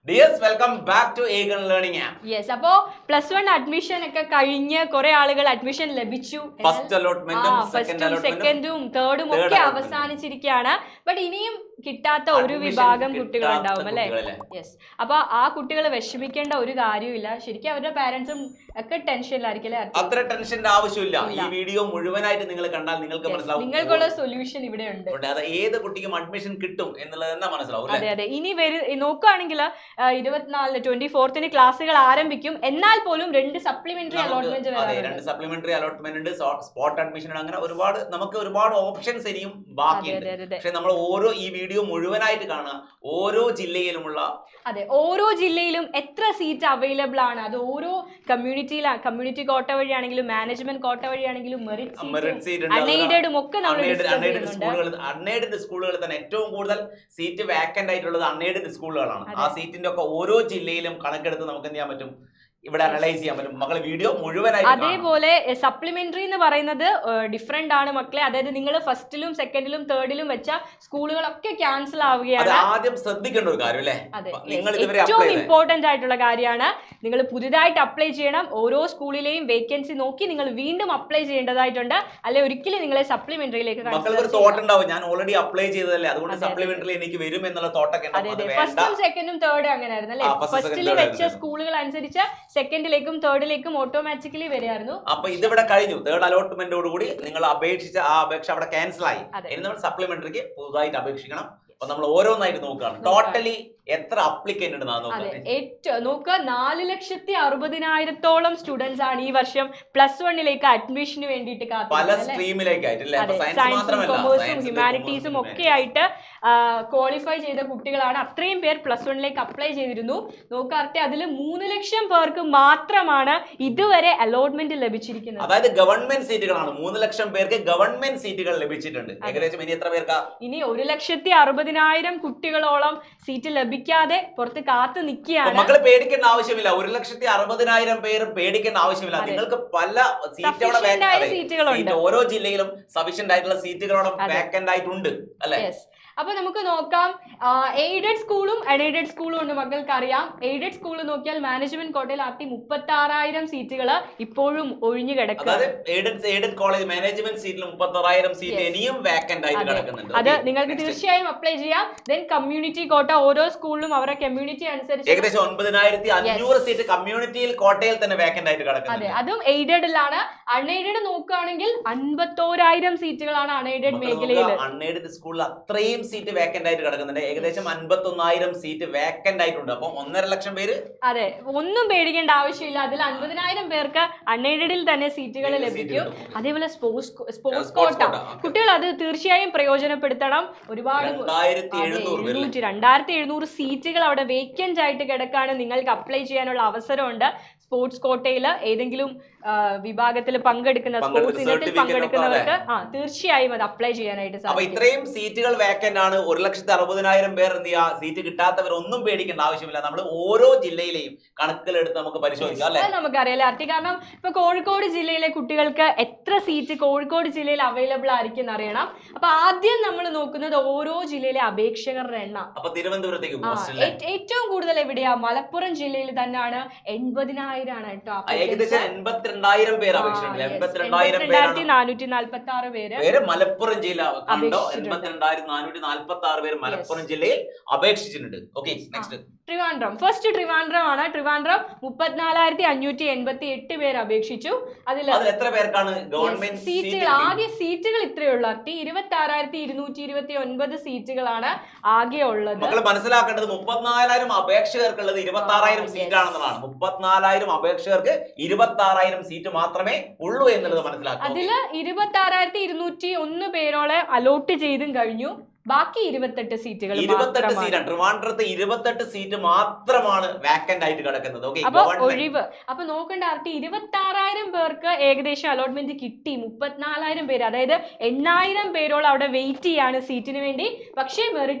Dears, welcome back to Eagle Learning App. Yes, അപ്പോൾ +1 admission ഒക്കെ കഴിഞ്ഞ് കുറെ ആളുകൾ അഡ്മിഷൻ ലഭിച്ചു. ഫസ്റ്റ് അലോട്ട്മെന്റും സെക്കൻഡും തേർഡും ഒക്കെ അവസാനിച്ചിരിക്കുകയാണ്. ബട്ട് ഇനിയും കിട്ടാത്ത ഒരു വിഭാഗം കുട്ടികളുണ്ടാവും അല്ലേ? യെസ്. അപ്പൊ ആ കുട്ടികൾ വിഷമിക്കേണ്ട ഒരു കാര്യമില്ല. ശരിക്കും അവരുടെ പാരന്റ്സും ഒക്കെ ടെൻഷനിലായിരിക്കും അല്ലേ? അത്ര ടെൻഷന്റെ ആവശ്യമില്ല. ഈ വീഡിയോ മുഴുവനായിട്ട് നിങ്ങൾ കണ്ടാൽ നിങ്ങൾക്ക് മനസ്സിലാവും. നിങ്ങൾക്കുള്ള സൊല്യൂഷൻ ഇവിടെ ഉണ്ട്. അത് ഏത് കുട്ടിക്കും അഡ്മിഷൻ കിട്ടും എന്നുള്ളത് തന്നെ മനസ്സിലാവും. അതെ അതെ. ഇനി നോക്കുകയാണെങ്കിൽ 24-ന് ക്ലാസ്സുകൾ ആരംഭിക്കും. എന്നാൽ പോലും 2 സപ്ലിമെന്ററി അലോട്ട്മെന്റ് ഉണ്ട്, സ്പോട്ട് അഡ്മിഷൻ ഉണ്ട്. അങ്ങനെ നമുക്ക് ഒരുപാട് ഓപ്ഷൻസ് ഇനിയും ബാക്കിയുണ്ട്. പക്ഷെ നമ്മൾ ഈ വീഡിയോ മുഴുവനായിട്ട് കാണുക. ഓരോ ജില്ലയിലുമുള്ള ഓരോ ജില്ലയിലും എത്ര സീറ്റ് അവൈലബിൾ ആണ്, അത് ഓരോ കമ്മ്യൂണിറ്റി കോട്ട വഴിയാണെങ്കിലും മാനേജ്മെന്റ് കോട്ട വഴിയാണെങ്കിലും മെറിറ്റ് സീറ്റ് അൺഎയ്ഡഡും ഒക്കെ അൺഎയ്ഡഡ് സ്കൂളുകൾ തന്നെ ഏറ്റവും കൂടുതൽ സീറ്റ് വാക്കന്റ് ആയിട്ടുള്ളത് അൺഎയ്ഡഡ് സ്കൂളുകളാണ്. ആ സീറ്റിന്റെ ഒക്കെ ഓരോ ജില്ലയിലും കണക്കെടുത്ത് നമുക്ക് എന്ത് ചെയ്യാൻ പറ്റും, ഇവിടെ അനലൈസ് ചെയ്യാൻ പറ്റും. മക്കളെ വീഡിയോ മുഴുവനായിട്ട് അതേപോലെ സപ്ലിമെന്ററി എന്ന് പറയുന്നത് ഡിഫറെന്റ് ആണ് മക്കളെ. അതായത് നിങ്ങൾ ഫസ്റ്റിലും സെക്കൻഡിലും തേർഡിലും വെച്ച സ്കൂളുകളൊക്കെ ക്യാൻസൽ ആവുകയാണ്. ആദ്യം ശ്രദ്ധിക്കേണ്ട ഒരു കാര്യം അല്ലേ? ഏറ്റവും ഇമ്പോർട്ടന്റ് ആയിട്ടുള്ള കാര്യമാണ്. നിങ്ങൾ പുതുതായിട്ട് അപ്ലൈ ചെയ്യണം. ഓരോ സ്കൂളിലെയും വേക്കൻസി നോക്കി നിങ്ങൾ വീണ്ടും അപ്ലൈ ചെയ്യേണ്ടതായിട്ടുണ്ട്. അല്ലെ ഒരിക്കലും നിങ്ങളെ സപ്ലിമെന്ററിയിലേക്ക് ഞാൻ ഓൾറെഡി അപ്ലൈ ചെയ്തതല്ലേ, അതുകൊണ്ട് സപ്ലിമെന്ററി എനിക്ക് വരും എന്നുള്ള തോട്ടൊക്കെ. ഫസ്റ്റും സെക്കൻഡും തേർഡും അങ്ങനെയായിരുന്നു അല്ലെ? ഫസ്റ്റിൽ വെച്ച സ്കൂളുകൾ അനുസരിച്ച് സെക്കൻഡിലേക്കും തേർഡിലേക്കും ഓട്ടോമാറ്റിക്കലി വരികയായിരുന്നു. അപ്പൊ ഇതിവിടെ കഴിഞ്ഞു. തേർഡ് അലോട്ട്മെന്റോട് കൂടി നിങ്ങൾ അപേക്ഷിച്ച ആ അപേക്ഷ അവിടെ ക്യാൻസൽ ആയി. ഇനി നമ്മൾ സപ്ലിമെന്ററിക്ക് പുതുതായിട്ട് അപേക്ഷിക്കണം. അപ്പൊ നമ്മൾ ഓരോന്നായിട്ട് നോക്കുകയാണ്. ടോട്ടലി എത്ര അപ്ലിക്കന്റ് ഉണ്ട് നോക്കുക. 4,60,000-ഓളം സ്റ്റുഡൻസ് ആണ് ഈ വർഷം +1 അഡ്മിഷന് വേണ്ടിയിട്ട് പല സ്ട്രീമിലേക്കായിട്ട് സയൻസും കൊമേഴ്സും ഹ്യൂമാനിറ്റീസും ഒക്കെ ആയിട്ട് ക്വാളിഫൈ ചെയ്ത കുട്ടികളാണ്. അത്രയും പേർ +1 അപ്ലൈ ചെയ്തിരുന്നു. നോക്കാറട്ടെ, അതിൽ 3 ലക്ഷം പേർക്ക് മാത്രമാണ് ഇതുവരെ അലോട്ട്മെന്റ് ലഭിച്ചിരിക്കുന്നത്. അതായത് ഗവൺമെന്റ് സീറ്റുകളാണ്. 3 ലക്ഷം പേർക്ക് ഗവൺമെന്റ് സീറ്റുകൾ ലഭിച്ചിട്ടുണ്ട്. ഏകദേശം ഇനി എത്ര പേർക്കാ? ഇനി 1,60,000 കുട്ടികളോളം സീറ്റ് ലഭിക്കാതെ പുറത്ത് കാത്തു നിൽക്കുകയാണ്. മക്കള് പേടിക്കേണ്ട ആവശ്യമില്ല. 1,60,000 പേര് പേടിക്കേണ്ട ആവശ്യമില്ല. നിങ്ങൾക്ക് പല സീറ്റുകളുണ്ട്. ഓരോ ജില്ലയിലും സഫീഷ്യന്റ് ആയിട്ടുള്ള സീറ്റുകളോളം വേക്കന്റ് ആയിട്ടുണ്ട് അല്ലെ? അപ്പൊ നമുക്ക് നോക്കാം. എയ്ഡഡ് സ്കൂളും അൺഎയ്ഡഡ് സ്കൂളും ഉണ്ട്. മക്കൾക്ക് അറിയാം. എയ്ഡഡ് സ്കൂൾ നോക്കിയാൽ മാനേജ്മെന്റ് കോട്ടയിൽ 36,000 സീറ്റുകൾ ഇപ്പോഴും ഒഴിഞ്ഞു കിടക്കുന്നത്. അത് നിങ്ങൾക്ക് തീർച്ചയായും അപ്ലൈ ചെയ്യാം. ദെൻ കമ്മ്യൂണിറ്റി കോട്ട ഓരോ സ്കൂളിലും അവരുടെ കമ്മ്യൂണിറ്റി അനുസരിച്ച് ഏകദേശം 9,500 സീറ്റ് കമ്മ്യൂണിറ്റിയിൽ കോട്ടയിൽ തന്നെ വേക്കന്റ് ആയിട്ട് കിടക്കുന്നത്. അതെ, അതും എയ്ഡഡിലാണ്. അൺഎയ്ഡഡ് നോക്കുകയാണെങ്കിൽ 51,000 സീറ്റുകളാണ് അൺഎയ്ഡഡ് മേഖലയിൽ. അൺഎയ്ഡഡ് സ്കൂളിൽ അത്രയും സീറ്റ് വേക്കന്റ് ആയിട്ട് കിടക്കുന്നുണ്ട്. ഏകദേശം 51,000 സീറ്റ് വേക്കന്റ് ആയിട്ടുണ്ട്. അപ്പൊ 1.5 ലക്ഷം പേര്. അതെ, ഒന്നും പേടിക്കേണ്ട ആവശ്യമില്ല. അതിൽ 50,000 പേർക്ക് അൺഎയ്ഡഡിൽ തന്നെ സീറ്റുകൾ ലഭിക്കും. അതേപോലെ സ്പോർട്സ് കോട്ട കുട്ടികൾ അത് തീർച്ചയായും പ്രയോജനപ്പെടുത്തണം. ഒരുപാട് 2,700 സീറ്റുകൾ അവിടെ വേക്കന്റ് ആയിട്ട് കിടക്കാണ്. നിങ്ങൾക്ക് അപ്ലൈ ചെയ്യാനുള്ള അവസരമുണ്ട്. സ്പോർട്സ് കോട്ടയിൽ ഏതെങ്കിലും വിഭാഗത്തിൽ പങ്കെടുക്കുന്ന സ്പോർട്സ് ഇനത്തിൽ പങ്കെടുക്കുന്നവർക്ക് തീർച്ചയായും അത് അപ്ലൈ ചെയ്യാനായിട്ട് സാധിക്കും. ഇത്രയും സീറ്റുകൾ വേക്കന്റ് ആണ്. 1,60,000 പേർ എന്ത് ചെയ്യുക? സീറ്റ് കിട്ടാത്തവർ ഒന്നും പേടിക്കേണ്ട ആവശ്യമില്ല. നമ്മൾ ഓരോ ജില്ലയിലെയും കണക്കുകളെടുത്ത് നമുക്ക് പരിശോധിക്കാം അല്ലെ? നമുക്കറിയാലേ അർത്തി. കാരണം ഇപ്പൊ കോഴിക്കോട് ജില്ലയിലെ കുട്ടികൾക്ക് എത്ര സീറ്റ് കോഴിക്കോട് ജില്ലയിൽ അവൈലബിൾ ആയിരിക്കും എന്ന് അറിയണം. അപ്പൊ ആദ്യം നമ്മൾ നോക്കുന്നത് ഓരോ ജില്ലയിലെ അപേക്ഷകരുടെ എണ്ണം. അപ്പൊ തിരുവനന്തപുരത്തേക്ക് ഏറ്റവും കൂടുതൽ എവിടെയാ? മലപ്പുറം ജില്ലയിൽ തന്നെയാണ്. 80,000 ആണ് കേട്ടോ. ഏകദേശം 82,000 പേര് അപേക്ഷിച്ചിട്ടുണ്ട്. 82,446 പേര് മലപ്പുറം ജില്ല കണ്ടോ? 82,446 പേര് മലപ്പുറം ജില്ലയിൽ അപേക്ഷിച്ചിട്ടുണ്ട്. Okay, next Trivandrum. First Trivandrum ആണ്. ട്രിവാൻഡ്രം 34,588 പേര് അപേക്ഷിച്ചു. അതിൽ എത്ര പേർക്കാണ് ഗവൺമെന്റ് സീറ്റുകൾ? ആകെ സീറ്റുകൾ ഇത്രയേ ഉള്ളൂ. 26,229 സീറ്റുകളാണ് ആകെ ഉള്ളത്. നമ്മൾ മനസ്സിലാക്കേണ്ടത് 34,000 അപേക്ഷകർക്കുള്ളത് 26,000 സീറ്റാണെന്നതാണ്. 34,000 അപേക്ഷകർക്ക് 26,000 സീറ്റ് മാത്രമേ ഉള്ളൂ എന്നുള്ളത് മനസ്സിലാക്കുക. അതില് 26,201 പേരോളെ അലോട്ട് ചെയ്തും കഴിഞ്ഞു. ബാക്കി 28 സീറ്റുകൾ. 28 സീറ്റാണ്. ട്രിവാൻഡ്രത്ത് 28 സീറ്റ് മാത്രമാണ് വാക്കന്റ് ആയിട്ട് കിടക്കുന്നത്. അപ്പൊ ഒഴിവ്. അപ്പൊ നോക്കേണ്ട 26,000 പേർക്ക് ഏകദേശം അലോട്ട്മെന്റ് കിട്ടി. 34,000 പേര്, അതായത് 8,000 പേരോളം അവിടെ വെയിറ്റ് ചെയ്യാണ് സീറ്റിന് വേണ്ടി. പക്ഷേ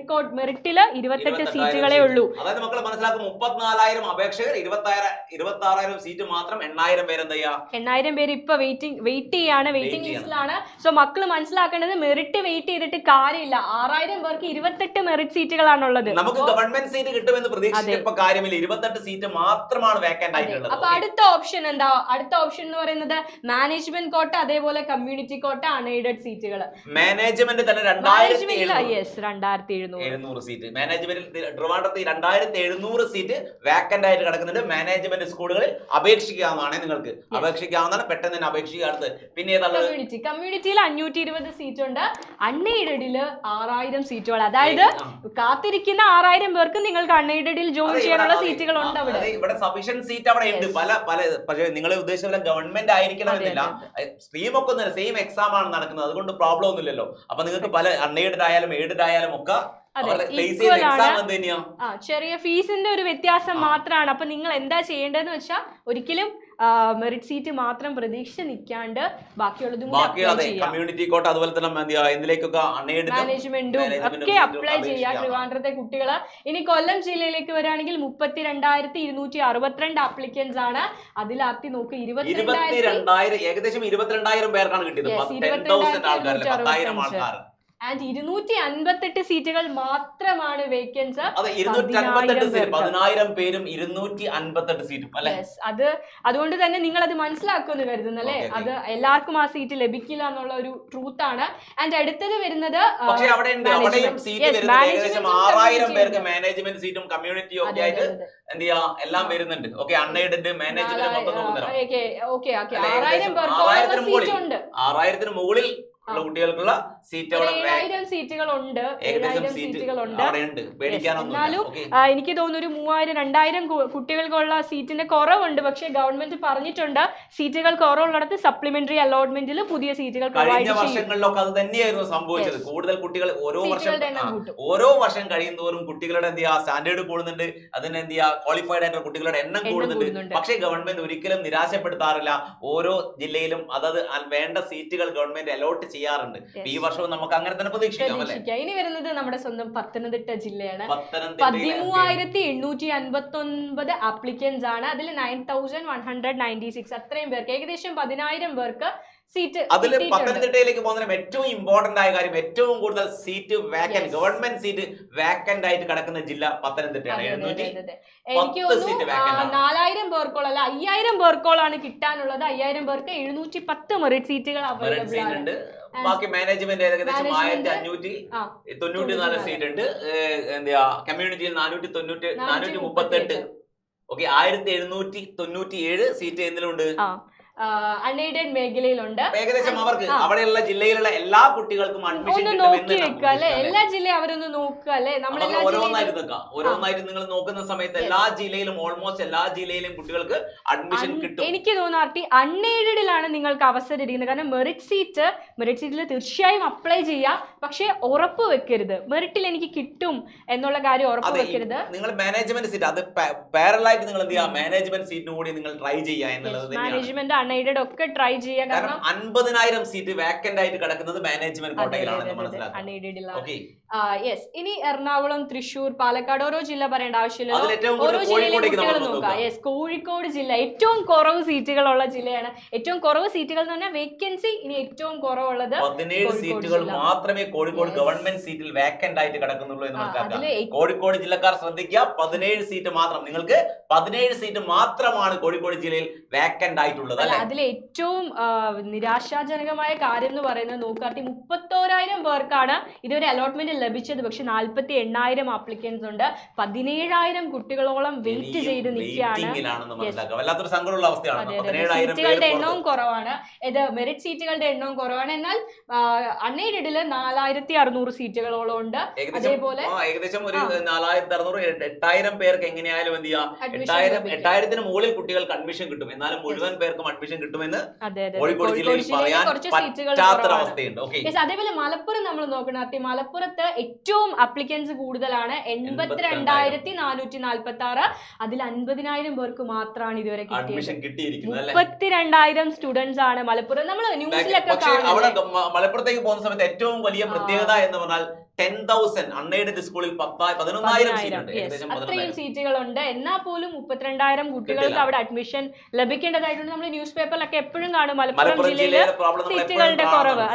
മെറിറ്റില് 28 സീറ്റുകളേ ഉള്ളൂ. അതായത് മക്കൾ മനസ്സിലാക്കും, 34,000 അപേക്ഷകർ, 26,000 സീറ്റ് മാത്രം. 8,000 പേര് എന്താ ചെയ്യാ? 8,000 പേര് ഇപ്പൊ വെയിറ്റ് ചെയ്യാണ്, വെയിറ്റിംഗ് ലിസ്റ്റിലാണ്. സോ മക്കള് മനസ്സിലാക്കേണ്ടത്, മെറിറ്റ് വെയിറ്റ് ചെയ്തിട്ട് കാര്യമില്ല. 6,000 6000 പേർക്ക് 28 മെറിറ്റ് സീറ്റുകളാണുള്ളത്. നമുക്ക് ഗവൺമെന്റ് സീറ്റ് കിട്ടുമെന്ന് പ്രതീക്ഷിച്ചപ്പോ കാര്യമില്ല, 28 സീറ്റ് മാത്രമാണ് വേക്കന്റ് ആയിട്ടുള്ളത്. അപ്പൊ അടുത്ത ഓപ്ഷൻ എന്താ? അടുത്ത ഓപ്ഷൻ എന്ന് പറയുന്നത് മാനേജ്മെന്റ് കോട്ട, അതേപോലെ കമ്മ്യൂണിറ്റി കോട്ട, അൺഎയ്ഡഡ് സീറ്റുകൾ. മാനേജ്മെന്റ് തന്നെ 2700 സീറ്റ്. മാനേജ്മെന്റിൽ ട്രിവാൻഡ്രത്ത് 2700 സീറ്റ് വേക്കന്റ് ആയിട്ട് കിടക്കുന്നുണ്ട്. മാനേജ്മെന്റ് സ്കൂളുകളിൽ അപേക്ഷിക്കാവുന്നതാണ്, നിങ്ങൾക്ക് അപേക്ഷിക്കാവുന്നതാണ്, പെട്ടെന്ന് തന്നെ അപേക്ഷിക്കാറുണ്ട്. പിന്നെ കമ്മ്യൂണിറ്റിയിൽ 520 സീറ്റ് ഉണ്ട്. അൺഎയ്ഡഡില് 6000 സീറ്റുകൾ. അതായത് കാത്തിരിക്കുന്ന 6000 പേർക്ക് നിങ്ങൾക്ക് അൺഎയ്ഡഡിൽ ജോയിൻ ചെയ്യാനുള്ള സീറ്റുകൾ ഉണ്ട് അവിടെ. ഇവിടെ സഫീഷ്യന്റ് സീറ്റ് അവിടെ ഉണ്ട്. പക്ഷേ നിങ്ങളെ ഉദ്ദേശിച്ച ഗവൺമെന്റ് ആയിരിക്കണമെന്നില്ല. സ്ട്രീം ഒക്കെ ഒന്നും സെയിം എക്സാം ആണ് നടക്കുന്നത്, അതുകൊണ്ട് പ്രോബ്ലം ഒന്നുമില്ലല്ലോ. അപ്പൊ നിങ്ങൾക്ക് പല അൺഎയ്ഡഡ് ആയാലും എയ്ഡഡ് ആയാലും ഒക്കെ ചെറിയ ഫീസിന്റെ ഒരു വ്യത്യാസം മാത്രമാണ്. അപ്പൊ നിങ്ങൾ എന്താ ചെയ്യേണ്ടതെന്ന് വെച്ചാൽ ഒരിക്കലും മെറിറ്റ് സീറ്റ് മാത്രം പ്രതീക്ഷിച്ച് നിൽക്കാണ്ട് ബാക്കിയുള്ളതും കമ്മ്യൂണിറ്റി കോട്ട, അതുപോലെ തന്നെ എന്തിലേക്കൊക്കെ മാനേജ്മെന്റും ഒക്കെ അപ്ലൈ ചെയ്യാം ട്രിവാൻഡ്രത്തെ കുട്ടികള്. ഇനി കൊല്ലം ജില്ലയിലേക്ക് വരികയാണെങ്കിൽ 32,262 ആപ്ലിക്കൻസ് ആണ്. അതിൽ ആർത്തി നോക്ക് 22,000 ഏകദേശം 22,000 പേർക്കാണ് കിട്ടിയത്. 10,000 ആൻഡ് 258 സീറ്റുകൾ മാത്രമാണ് വേക്കൻസി. 10,000 പേരും 258 സീറ്റും അല്ലേ? അത് അതുകൊണ്ട് തന്നെ നിങ്ങൾ അത് മനസ്സിലാക്കുമെന്ന് കരുതുന്നു അല്ലേ? അത് എല്ലാവർക്കും ആ സീറ്റ് ലഭിക്കില്ല എന്നുള്ള ഒരു ട്രൂത്ത് ആണ്. ആൻഡ് അടുത്തത് വരുന്നത് ഏകദേശം 6,000 പേർക്ക് മാനേജ്മെന്റ് സീറ്റും കമ്മ്യൂണിറ്റിയും ഒക്കെ ആയിട്ട് എന്ത് ചെയ്യാ എല്ലാം വരുന്നുണ്ട്. ഓക്കെ, അൺഎയ്ഡഡ് മാനേജ്മെന്റ് 6,000 മുകളിൽ കുട്ടികൾക്കുള്ള സീറ്റ് അവിടെ 7,000 സീറ്റുകളുണ്ട്. എന്നാലും എനിക്ക് തോന്നുന്നു ഒരു 3,000-2,000 കുട്ടികൾക്കുള്ള സീറ്റിന്റെ കുറവുണ്ട്. പക്ഷെ ഗവൺമെന്റ് പറഞ്ഞിട്ടുണ്ട് സീറ്റുകൾ കുറവുള്ളിടത്ത് സപ്ലിമെന്ററി അലോട്ട്മെന്റിൽ പുതിയ സീറ്റുകൾ കഴിഞ്ഞ വർഷങ്ങളിലൊക്കെ അത് തന്നെയായിരുന്നു സംഭവിച്ചത്. കൂടുതൽ കുട്ടികൾ ഓരോ വർഷം കഴിയുന്നതോറും കുട്ടികളുടെ എന്ത് ചെയ്യാ സ്റ്റാൻഡേർഡ് കൂടുന്നുണ്ട്, അതിന് എന്ത് ചെയ്യാ ക്വാളിഫൈഡ് ആയിട്ടുള്ള കുട്ടികളുടെ എണ്ണം കൂടുന്നുണ്ട്. പക്ഷേ ഗവൺമെന്റ് ഒരിക്കലും നിരാശപ്പെടുത്താറില്ല. ഓരോ ജില്ലയിലും അതത് വേണ്ട സീറ്റുകൾ ഗവൺമെന്റ് അലോട്ട് ചെയ്യാറുണ്ട്. ഈ വർഷവും നമുക്ക് അങ്ങനെ തന്നെ പ്രതീക്ഷിക്കാം. ഇനി വരുന്നത് നമ്മുടെ സ്വന്തം പത്തനംതിട്ട ജില്ലയാണ്. 13,859 ആപ്ലിക്കൻസ് ആണ്. അതിൽ 9,196 അത്രയും പേർക്ക്, ഏകദേശം 10,000 പേർക്ക് സീറ്റ്. അതിൽ പത്തനംതിട്ടയിലേക്ക് പോകുന്ന ഏറ്റവും ഇമ്പോർട്ടന്റ് ആയ കാര്യം, ഏറ്റവും കൂടുതൽ seat vacant, government seat vacant ആയിട്ട് കിടക്കുന്ന ജില്ല പത്തനംതിട്ടയാണ്. എനിക്ക് തോന്നുന്നു 4,000 പേർക്കോളം അല്ല 5,000 പേർക്കോളാണ് കിട്ടാനുള്ളത്. 5,000 പേർക്ക് 710 മെറിറ്റ് സീറ്റുകൾ അവൈലബിൾ ആണ്. ബാക്കി മാനേജ്മെന്റ് ഏകദേശം 1,594 സീറ്റ് ഉണ്ട്. എന്താ കമ്മ്യൂണിറ്റിയിൽ 438. ഓക്കെ, 1,797 സീറ്റ് എന്തിലുണ്ട്? അൺഎയ്ഡഡ് മേഖലയിലുണ്ട്. ഏകദേശം അവർക്ക് അവിടെയുള്ള ജില്ലയിലുള്ള എല്ലാ കുട്ടികൾക്കും അഡ്മിഷൻ എല്ലാ ജില്ലയും അവരൊന്ന് നോക്കുക അല്ലെ? നമ്മൾ ഓരോന്നായിട്ട് നിങ്ങൾ നോക്കുന്ന സമയത്ത് എല്ലാ ജില്ലയിലും ഓൾമോസ്റ്റ് എല്ലാ ജില്ലയിലും കുട്ടികൾക്ക് അഡ്മിഷൻ കിട്ടും. എനിക്ക് തോന്നുന്നു അൺഎയ്ഡഡിലാണ് നിങ്ങൾക്ക് അവസരം ഇരിക്കുന്നത്. കാരണം മെറിറ്റ് സീറ്റിൽ തീർച്ചയായും അപ്ലൈ ചെയ്യാം, പക്ഷെ ഉറപ്പ് വെക്കരുത് മെറിറ്റിൽ എനിക്ക് കിട്ടും എന്നുള്ള കാര്യം ഉറപ്പ് വെക്കരുത്. നിങ്ങൾ മാനേജ്മെന്റ് സീറ്റ് അത് പാരലായിട്ട് നിങ്ങൾ എന്ത് ചെയ്യാം, മാനേജ്മെന്റ് സീറ്റിന് കൂടി നിങ്ങൾ ട്രൈ ചെയ്യുക എന്നുള്ളത്. മാനേജ്മെന്റ് അൺഎയ്ഡഡ് ഒക്കെ ട്രൈ ചെയ്യാം. കാരണം 50,000 സീറ്റ് വേക്കന്റ് ആയിട്ട് കിടക്കുന്നത് മാനേജ്മെന്റ് കോട്ടയിലാണ് മനസ്സിലാക്കുക. യെസ്. ഇനി എറണാകുളം, തൃശ്ശൂർ, പാലക്കാട് ഓരോ ജില്ല പറയേണ്ട ആവശ്യമില്ല. ഓരോ ജില്ലയിലെ കുട്ടികൾ നോക്കാം. യെസ്, കോഴിക്കോട് ജില്ല ഏറ്റവും കുറവ് സീറ്റുകളുള്ള ജില്ലയാണ്. ഏറ്റവും കുറവ് സീറ്റുകൾ എന്ന് പറഞ്ഞാൽ വേക്കൻസി ഇനി ഏറ്റവും കുറവുള്ളത് 17 സീറ്റുകൾ മാത്രമേ കോഴിക്കോട് ഗവൺമെന്റ് സീറ്റിൽ വേക്കന്റ് ആയിട്ട് കിടക്കുന്നുള്ളൂ എന്ന് മനസ്സിലാക്കുക. കോഴിക്കോട് ജില്ലക്കാർ ശ്രദ്ധിക്കുക, 17 സീറ്റ് മാത്രം, നിങ്ങൾക്ക് 17 സീറ്റ് മാത്രമാണ് കോഴിക്കോട് ജില്ലയിൽ വേക്കന്റ് ആയിട്ടുള്ളത്. അതിൽ ഏറ്റവും നിരാശാജനകമായ കാര്യം എന്ന് പറയുന്നത് നോക്കാട്ടി 31,000 പേർക്കാണ് ഇതുവരെ അലോട്ട്മെന്റ് ലഭിച്ചത്. പക്ഷെ 48,000 ആപ്ലിക്കൻസ് ഉണ്ട്. 17,000 കുട്ടികളോളം വെയിറ്റ് ചെയ്ത് നിൽക്കുകയാണ്. സീറ്റുകളുടെ എണ്ണവും കുറവാണ്. ഇത് മെറിറ്റ് സീറ്റുകളുടെ എണ്ണവും കുറവാണ്. എന്നാൽ അൺഎയ്ഡഡില് 4,600 സീറ്റുകളോളം ഉണ്ട്. അതേപോലെ ഏകദേശം ഒരു 4,600 8,000 പേർക്ക് എങ്ങനെയായാലും എന്ത് ചെയ്യാം, 8,000 മുകളിൽ കുട്ടികൾക്ക് അഡ്മിഷൻ കിട്ടും. എന്നാലും മുഴുവൻ പേർക്കും അഡ്മിഷൻ കിട്ടുമെന്ന് കോഴിക്കോട് ജില്ലയിൽ പറയാൻ പറ്റാത്തൊരവസ്ഥയുണ്ട്. അതേപോലെ മലപ്പുറം നമ്മൾ നോക്കണം. മലപ്പുറത്ത് ഏറ്റവും അപ്ലിക്കൻസ് കൂടുതലാണ്, 82,446. അതിൽ 50,000 പേർക്ക് മാത്രമാണ് ഇതുവരെ കിട്ടിയിരിക്കുന്നത്. 32,000 സ്റ്റുഡൻസ് ആണ് മലപ്പുറം. നമ്മൾ ന്യൂസിലൊക്കെ മലപ്പുറത്തേക്ക് പോകുന്ന സമയത്ത് ഏറ്റവും വലിയ പ്രത്യേകത എന്ന് പറഞ്ഞാൽ 10,000 അൺഎയ്ഡഡ് സ്കൂളിൽ 11,000 സീറ്റ് ഉണ്ട്. ഏകദേശം അത്രയും സീറ്റുകളുണ്ട്. എന്നാൽ പോലും 32,000 കുട്ടികൾക്ക് അവിടെ അഡ്മിഷൻ ലഭിക്കേണ്ടതായിട്ടുണ്ട്. നമ്മൾ ന്യൂസ് പേപ്പറിലൊക്കെ എപ്പോഴും കാണും മലപ്പുറം ജില്ലയിലെ സീറ്റുകളുടെ കുറവ്.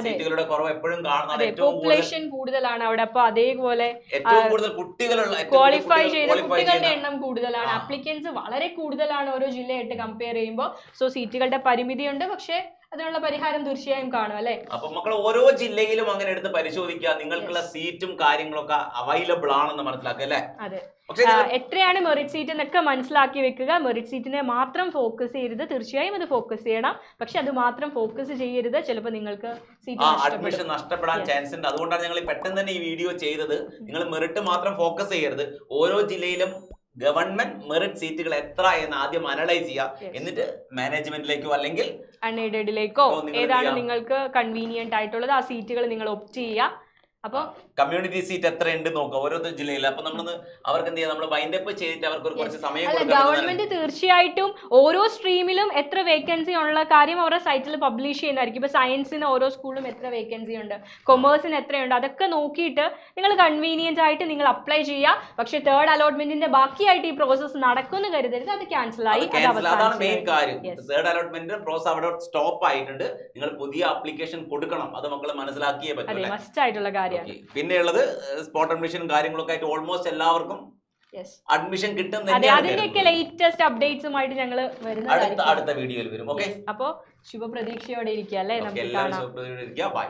അതെ, പോപ്പുലേഷൻ കൂടുതലാണ് അവിടെ. അപ്പൊ അതേപോലെ ഏറ്റവും കൂടുതൽ കുട്ടികളുള്ള ക്വാളിഫൈ ചെയ്ത കുട്ടികളുടെ എണ്ണം കൂടുതലാണ്. അപ്ലിക്കൻസ് വളരെ കൂടുതലാണ് ഓരോ ജില്ലയായിട്ട് കമ്പയർ ചെയ്യുമ്പോൾ. സോ സീറ്റുകളുടെ പരിമിതിയുണ്ട്. പക്ഷേ അതിനുള്ള പരിഹാരം തീർച്ചയായും കാണും അല്ലെ. അപ്പൊ മക്കൾ ഓരോ ജില്ലയിലും അങ്ങനെ എടുത്ത് പരിശോധിക്കുക. നിങ്ങൾക്കുള്ള സീറ്റും കാര്യങ്ങളൊക്കെ അവൈലബിൾ ആണെന്ന് മനസ്സിലാക്കുക അല്ലെ. അതെ, എത്രയാണ് മെറിറ്റ് സീറ്റ് എന്നൊക്കെ മനസ്സിലാക്കി വെക്കുക. മെറിറ്റ് സീറ്റിനെ മാത്രം ഫോക്കസ് ചെയ്യരുത്. തീർച്ചയായും അത് ഫോക്കസ് ചെയ്യണം, പക്ഷെ അത് മാത്രം ഫോക്കസ് ചെയ്യരുത്. ചിലപ്പോൾ നിങ്ങൾക്ക് അഡ്മിഷൻ നഷ്ടപ്പെടാൻ ചാൻസ് ഉണ്ട്. അതുകൊണ്ടാണ് ഞങ്ങൾ പെട്ടെന്ന് തന്നെ ഈ വീഡിയോ ചെയ്തത്. നിങ്ങൾ മെറിറ്റ് മാത്രം ഫോക്കസ് ചെയ്യരുത്. ഓരോ ജില്ലയിലും ഗവൺമെന്റ് മെറിറ്റ് സീറ്റുകൾ എത്ര എന്ന് ആദ്യം അനലൈസ് ചെയ്യുക. എന്നിട്ട് മാനേജ്മെന്റിലേക്കോ അല്ലെങ്കിൽ അൺഎയ്ഡഡിലേക്കോ ഏതാണ് നിങ്ങൾക്ക് കൺവീനിയന്റ് ആയിട്ടുള്ളത് ആ സീറ്റുകൾ നിങ്ങൾ ഒപ്റ്റ് ചെയ്യുക. അപ്പൊ കമ്മ്യൂണിറ്റി സീറ്റ് എത്ര ഉണ്ട് നോക്കുക ഓരോ ജില്ലയിൽ. അപ്പൊ നമ്മൾ അവർക്ക് എന്ത് ചെയ്യാം, നമ്മൾ വൈൻഡപ്പ് ചെയ്തിട്ട് അവർക്ക് കുറച്ച് സമയം കൊടുക്കണം. ഗവൺമെന്റ് തീർച്ചയായിട്ടും ഓരോ സ്ട്രീമിലും എത്ര വേക്കൻസി ഉള്ള കാര്യം അവരുടെ സൈറ്റിൽ പബ്ലിഷ് ചെയ്യുന്നതായിരിക്കും. ഇപ്പൊ സയൻസിന് ഓരോ സ്കൂളിലും എത്ര വേക്കൻസി ഉണ്ട്, കൊമേഴ്സിന് എത്രയുണ്ട്, അതൊക്കെ നോക്കിയിട്ട് നിങ്ങൾ കൺവീനിയന്റ് ആയിട്ട് നിങ്ങൾ അപ്ലൈ ചെയ്യുക. പക്ഷെ തേർഡ് അലോട്ട്മെന്റിന്റെ ബാക്കിയായിട്ട് ഈ പ്രോസസ് നടക്കുമെന്ന് കരുതരുത്. അത് ക്യാൻസൽ ആയി. അതാണ് മെയിൻ കാര്യം. തേർഡ് അലോട്ട്മെന്റ് പ്രോസസ് അവിടെ സ്റ്റോപ്പ് ആയിട്ടുണ്ട്. നിങ്ങൾ പുതിയ ആപ്ലിക്കേഷൻ കൊടുക്കണം. അത് മക്കൾ മനസ്സിലാക്കിയേ പറ്റും. മസ്റ്റ് ആയിട്ടുള്ള കാര്യം. പിന്നെയുള്ളത് സ്പോട്ട് അഡ്മിഷനും കാര്യങ്ങളൊക്കെ ആയിട്ട് ഓൾമോസ്റ്റ് എല്ലാവർക്കും അഡ്മിഷൻ കിട്ടും. അതിന്റെയൊക്കെ ലേറ്റസ്റ്റ് അപ്ഡേറ്റ്സുമായിട്ട് ഞങ്ങൾ അടുത്ത വീഡിയോയിൽ വരും. ഓക്കെ, അപ്പോ ശുഭപ്രതീക്ഷയോടെ ഇരിക്കുക അല്ലേ. നമുക്ക് കാണാം. ബൈ.